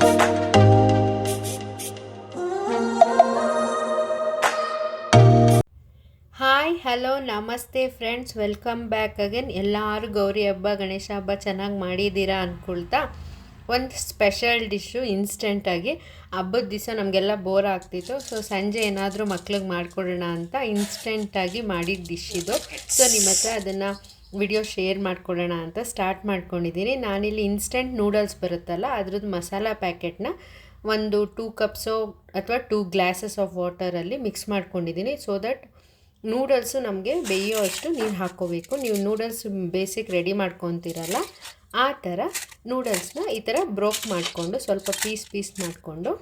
Hi hello ನಮಸ್ತೆ friends, welcome back again. ಎಲ್ಲರೂ ಗೌರಿ ಹಬ್ಬ ಗಣೇಶ ಹಬ್ಬ ಚೆನ್ನಾಗಿ ಮಾಡಿದ್ದೀರಾ ಅಂದ್ಕೊಳ್ತಾ ಒಂದು ಸ್ಪೆಷಲ್ ಡಿಶ್ಶು ಇನ್ಸ್ಟೆಂಟಾಗಿ ಹಬ್ಬದ ದಿವಸ ನಮಗೆಲ್ಲ ಬೋರ್ ಆಗ್ತಿತ್ತು. ಸೊ ಸಂಜೆ ಏನಾದರೂ ಮಕ್ಳಿಗೆ ಮಾಡಿಕೊಡೋಣ ಅಂತ ಇನ್ಸ್ಟೆಂಟಾಗಿ ಮಾಡಿದ ಡಿಶ್ ಇದು. ಸೊ ನಿಮ್ಮ ಹತ್ರ ಅದನ್ನು ವಿಡಿಯೋ ಶೇರ್ ಮಾಡ್ಕೊಡೋಣ ಅಂತ ಸ್ಟಾರ್ಟ್ ಮಾಡ್ಕೊಂಡಿದ್ದೀನಿ. ನಾನಿಲ್ಲಿ ಇನ್ಸ್ಟೆಂಟ್ ನೂಡಲ್ಸ್ ಬರುತ್ತಲ್ಲ ಅದ್ರದ್ದು ಮಸಾಲ ಪ್ಯಾಕೆಟ್ನ ಒಂದು 2 ಕಪ್ಸು ಅಥವಾ 2 ಗ್ಲಾಸಸ್ ಆಫ್ ವಾಟರಲ್ಲಿ ಮಿಕ್ಸ್ ಮಾಡ್ಕೊಂಡಿದ್ದೀನಿ. ಸೊ ದಟ್ ನೂಡಲ್ಸು ನಮಗೆ ಬೇಯೋ ಅಷ್ಟು ನೀರು ಹಾಕ್ಕೋಬೇಕು. ನೀವು ನೂಡಲ್ಸ್ ಬೇಸಿಕ್ ರೆಡಿ ಮಾಡ್ಕೊತೀರಲ್ಲ ಆ ಥರ ನೂಡಲ್ಸ್ನ ಈ ಥರ ಬ್ರೋಕ್ ಮಾಡಿಕೊಂಡು ಸ್ವಲ್ಪ ಪೀಸ್ ಮಾಡಿಕೊಂಡು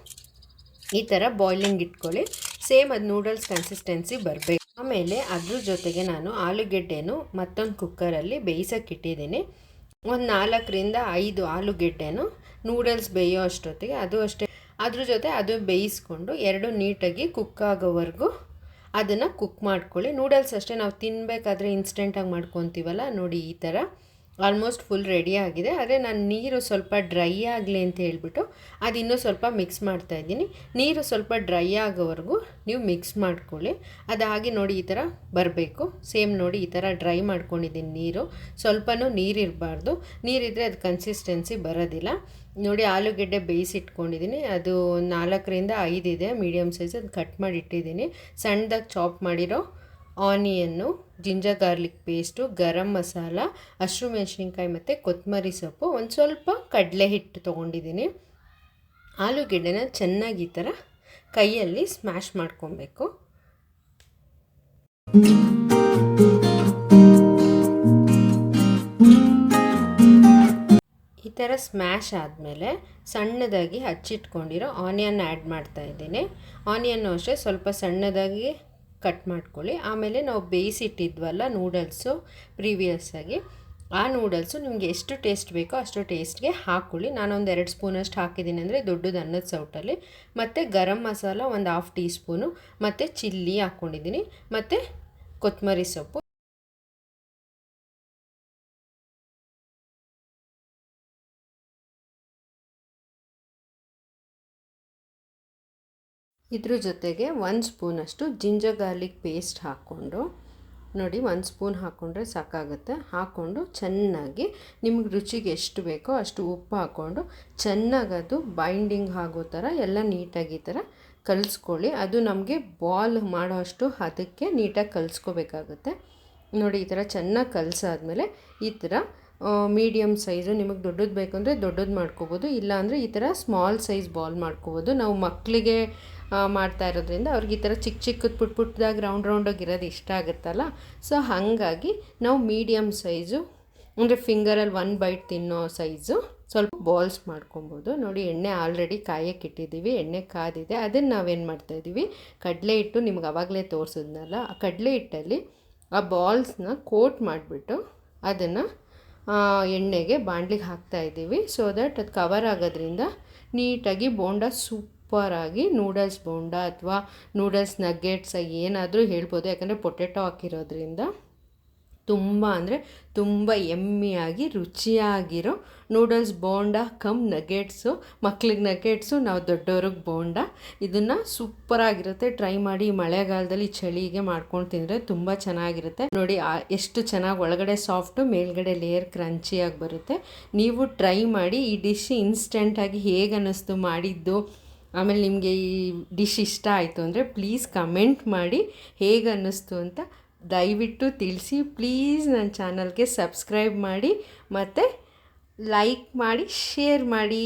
ಈ ಥರ ಬಾಯ್ಲಿಂಗ್ ಇಟ್ಕೊಳ್ಳಿ. ಸೇಮ್ ಅದು ನೂಡಲ್ಸ್ ಕನ್ಸಿಸ್ಟೆನ್ಸಿ ಬರಬೇಕು. ಆಮೇಲೆ ಅದ್ರ ಜೊತೆಗೆ ನಾನು ಆಲೂಗೆಡ್ಡೆನೂ ಮತ್ತೊಂದು ಕುಕ್ಕರಲ್ಲಿ ಬೇಯಿಸೋಕ್ಕಿಟ್ಟಿದ್ದೀನಿ. ಒಂದು 4ರಿಂದ 5 ಆಲೂಗೆಡ್ಡೆನೂ ನೂಡಲ್ಸ್ ಬೇಯೋ ಅಷ್ಟೊತ್ತಿಗೆ ಅದು ಅಷ್ಟೇ ಅದ್ರ ಜೊತೆ ಅದು ಬೇಯಿಸ್ಕೊಂಡು ಎರಡು ನೀಟಾಗಿ ಕುಕ್ ಆಗೋವರೆಗೂ ಅದನ್ನು ಕುಕ್ ಮಾಡ್ಕೊಳ್ಳಿ. ನೂಡಲ್ಸ್ ಅಷ್ಟೇ ನಾವು ತಿನ್ನಬೇಕಾದ್ರೆ ಇನ್ಸ್ಟೆಂಟಾಗಿ ಮಾಡ್ಕೊತೀವಲ್ಲ ನೋಡಿ, ಈ ಥರ ಆಲ್ಮೋಸ್ಟ್ ಫುಲ್ ರೆಡಿ ಆಗಿದೆ. ಆದರೆ ನಾನು ನೀರು ಸ್ವಲ್ಪ ಡ್ರೈ ಆಗಲಿ ಅಂತ ಹೇಳ್ಬಿಟ್ಟು ಅದು ಇನ್ನೂ ಸ್ವಲ್ಪ ಮಿಕ್ಸ್ ಮಾಡ್ತಾಯಿದ್ದೀನಿ. ನೀರು ಸ್ವಲ್ಪ ಡ್ರೈ ಆಗೋವರೆಗೂ ನೀವು ಮಿಕ್ಸ್ ಮಾಡ್ಕೊಳ್ಳಿ. ಅದಾಗಿ ನೋಡಿ ಈ ಥರ ಬರಬೇಕು. ಸೇಮ್ ನೋಡಿ ಈ ಥರ ಡ್ರೈ ಮಾಡ್ಕೊಂಡಿದ್ದೀನಿ. ನೀರು ಸ್ವಲ್ಪನೂ ನೀರಿರಬಾರ್ದು, ನೀರಿದ್ದರೆ ಅದು ಕನ್ಸಿಸ್ಟೆನ್ಸಿ ಬರೋದಿಲ್ಲ. ನೋಡಿ ಆಲೂಗೆಡ್ಡೆ ಬೇಯಿಸಿಟ್ಕೊಂಡಿದ್ದೀನಿ. ಅದು 4ರಿಂದ 5 ಇದೆ, ಮೀಡಿಯಮ್ ಸೈಜ್. ಅದು ಕಟ್ ಮಾಡಿ ಇಟ್ಟಿದ್ದೀನಿ. ಸಣ್ಣದಾಗಿ ಚಾಪ್ ಮಾಡಿರೋ onion, ginger garlic paste, garam masala, ಹಸಿರು ಮೆಣಸಿನ್ಕಾಯಿ ಮತ್ತು ಕೊತ್ತಂಬರಿ ಸೊಪ್ಪು, ಒಂದು ಸ್ವಲ್ಪ ಕಡಲೆ ಹಿಟ್ಟು ತೊಗೊಂಡಿದ್ದೀನಿ. ಆಲೂಗೆಡ್ಡೆನ ಚೆನ್ನಾಗಿ ಈ ಥರ ಕೈಯಲ್ಲಿ ಸ್ಮ್ಯಾಶ್ ಮಾಡ್ಕೊಬೇಕು. ಈ ಥರ ಸ್ಮ್ಯಾಶ್ ಆದಮೇಲೆ ಸಣ್ಣದಾಗಿ ಹಚ್ಚಿಟ್ಕೊಂಡಿರೋ ಆನಿಯನ್ ಆ್ಯಡ್ ಮಾಡ್ತಾಯಿದ್ದೀನಿ. ಆನಿಯನ್ನು ಅಷ್ಟೇ ಸ್ವಲ್ಪ ಸಣ್ಣದಾಗಿ ಕಟ್ ಮಾಡ್ಕೊಳ್ಳಿ. ಆಮೇಲೆ ನಾವು ಬೇಯಿಸಿಟ್ಟಿದ್ವಲ್ಲ ನೂಡಲ್ಸು ಪ್ರೀವಿಯಸ್ಸಾಗಿ, ಆ ನೂಡಲ್ಸು ನಿಮಗೆ ಎಷ್ಟು ಟೇಸ್ಟ್ ಬೇಕೋ ಅಷ್ಟು ಟೇಸ್ಟ್ಗೆ ಹಾಕ್ಕೊಳ್ಳಿ. ನಾನೊಂದು 2 ಸ್ಪೂನಷ್ಟು ಹಾಕಿದ್ದೀನಿ, ಅಂದರೆ ದೊಡ್ಡದು ಅನ್ನದ ಸೌಟಲ್ಲಿ. ಮತ್ತು ಗರಂ ಮಸಾಲ ಒಂದು 1/2 ಟೀ ಸ್ಪೂನು, ಮತ್ತು ಚಿಲ್ಲಿ ಹಾಕ್ಕೊಂಡಿದ್ದೀನಿ, ಮತ್ತು ಕೊತ್ತಂಬರಿ ಸೊಪ್ಪು. ಇದ್ರ ಜೊತೆಗೆ 1 ಸ್ಪೂನಷ್ಟು ಜಿಂಜರ್ ಗಾರ್ಲಿಕ್ ಪೇಸ್ಟ್ ಹಾಕ್ಕೊಂಡು ನೋಡಿ, 1 ಸ್ಪೂನ್ ಹಾಕ್ಕೊಂಡ್ರೆ ಸಾಕಾಗುತ್ತೆ. ಹಾಕ್ಕೊಂಡು ಚೆನ್ನಾಗಿ ನಿಮ್ಗೆ ರುಚಿಗೆ ಎಷ್ಟು ಬೇಕೋ ಅಷ್ಟು ಉಪ್ಪು ಹಾಕ್ಕೊಂಡು ಚೆನ್ನಾಗಿ ಅದು ಬೈಂಡಿಂಗ್ ಆಗೋ ಥರ ಎಲ್ಲ ನೀಟಾಗಿ ಈ ಥರ ಕಲಿಸ್ಕೊಳ್ಳಿ. ಅದು ನಮಗೆ ಬಾಲ್ ಮಾಡೋ ಅಷ್ಟು ಅದಕ್ಕೆ ನೀಟಾಗಿ ಕಲಿಸ್ಕೋಬೇಕಾಗುತ್ತೆ. ನೋಡಿ ಈ ಥರ ಚೆನ್ನಾಗಿ ಕಲಸಾದ್ಮೇಲೆ ಈ ಥರ ಮೀಡಿಯಮ್ ಸೈಜು, ನಿಮಗೆ ದೊಡ್ಡದು ಬೇಕಂದರೆ ದೊಡ್ಡದು ಮಾಡ್ಕೋಬೋದು, ಇಲ್ಲಾಂದರೆ ಈ ಥರ ಸ್ಮಾಲ್ ಸೈಜ್ ಬಾಲ್ ಮಾಡ್ಕೋಬೋದು. ನಾವು ಮಕ್ಕಳಿಗೆ ಮಾಡ್ತಾ ಇರೋದ್ರಿಂದ ಅವ್ರಿಗೆ ಈ ಥರ ಚಿಕ್ಕದು ಪುಟ್ಟದಾಗಿ ರೌಂಡಾಗಿ ಇರೋದು ಇಷ್ಟ ಆಗುತ್ತಲ್ಲ. ಸೊ ಹಾಗಾಗಿ ನಾವು ಮೀಡಿಯಮ್ ಸೈಜು, ಅಂದರೆ ಫಿಂಗರಲ್ಲಿ 1 ಬೈಟ್ ತಿನ್ನೋ ಸೈಜು ಸ್ವಲ್ಪ ಬಾಲ್ಸ್ ಮಾಡ್ಕೊಬೋದು. ನೋಡಿ ಎಣ್ಣೆ ಆಲ್ರೆಡಿ ಕಾಯಕ್ಕೆ ಇಟ್ಟಿದ್ದೀವಿ, ಎಣ್ಣೆ ಕಾದಿದೆ. ಅದನ್ನು ನಾವೇನು ಮಾಡ್ತಾಯಿದ್ದೀವಿ, ಕಡಲೆ ಹಿಟ್ಟು ನಿಮ್ಗೆ ಆವಾಗಲೇ ತೋರಿಸಿದ್ನಲ್ಲ, ಆ ಕಡಲೆ ಹಿಟ್ಟಲ್ಲಿ ಆ ಬಾಲ್ಸ್ನ ಕೋಟ್ ಮಾಡಿಬಿಟ್ಟು ಅದನ್ನು ಎಣ್ಣೆಗೆ ಬಾಣಲಿಗೆ ಹಾಕ್ತಾಯಿದ್ದೀವಿ. ಸೊ ದಟ್ ಅದು ಕವರ್ ಆಗೋದ್ರಿಂದ ನೀಟಾಗಿ ಬೋಂಡ ಸೂಪರಾಗಿ ನೂಡಲ್ಸ್ ಬೋಂಡ ಅಥವಾ ನೂಡಲ್ಸ್ ನಗ್ಗೆಟ್ಸ್ ಏನಾದರೂ ಹೇಳ್ಬೋದು. ಯಾಕಂದರೆ ಪೊಟೆಟೊ ಹಾಕಿರೋದ್ರಿಂದ ತುಂಬ ಅಂದರೆ ತುಂಬ ಯಮ್ಮಿಯಾಗಿ ರುಚಿಯಾಗಿರೋ ನೂಡಲ್ಸ್ ಬೋಂಡ ಕಮ್ ನಗೆಟ್ಸು. ಮಕ್ಳಿಗೆ ನಗೆಟ್ಸು, ನಾವು ದೊಡ್ಡವ್ರಿಗೆ ಬೋಂಡ. ಇದನ್ನು ಸೂಪರಾಗಿರುತ್ತೆ. ಟ್ರೈ ಮಾಡಿ. ಮಳೆಗಾಲದಲ್ಲಿ ಚಳಿಗೆ ಮಾಡ್ಕೊಂಡು ತಿಂದರೆ ತುಂಬ ಚೆನ್ನಾಗಿರುತ್ತೆ. ನೋಡಿ ಎಷ್ಟು ಚೆನ್ನಾಗಿ ಒಳಗಡೆ ಸಾಫ್ಟು, ಮೇಲ್ಗಡೆ ಲೇಯರ್ ಕ್ರಂಚಿಯಾಗಿ ಬರುತ್ತೆ. ನೀವು ಟ್ರೈ ಮಾಡಿ. ಈ ಡಿಶ್ ಇನ್ಸ್ಟೆಂಟಾಗಿ ಹೇಗೆ ಅನ್ನಿಸ್ತು ಮಾಡಿದ್ದು, ಆಮೇಲೆ ನಿಮಗೆ ಈ ಡಿಶ್ ಇಷ್ಟ ಆಯಿತು ಅಂದರೆ ಪ್ಲೀಸ್ ಕಮೆಂಟ್ ಮಾಡಿ ಹೇಗೆ ಅನ್ನಿಸ್ತು ಅಂತ ದಯವಿಟ್ಟು ತಿಳಿಸಿ. ಪ್ಲೀಸ್ ನನ್ನ ಚಾನಲ್ಗೆ ಸಬ್ಸ್ಕ್ರೈಬ್ ಮಾಡಿ ಮತ್ತು ಲೈಕ್ ಮಾಡಿ, ಶೇರ್ ಮಾಡಿ.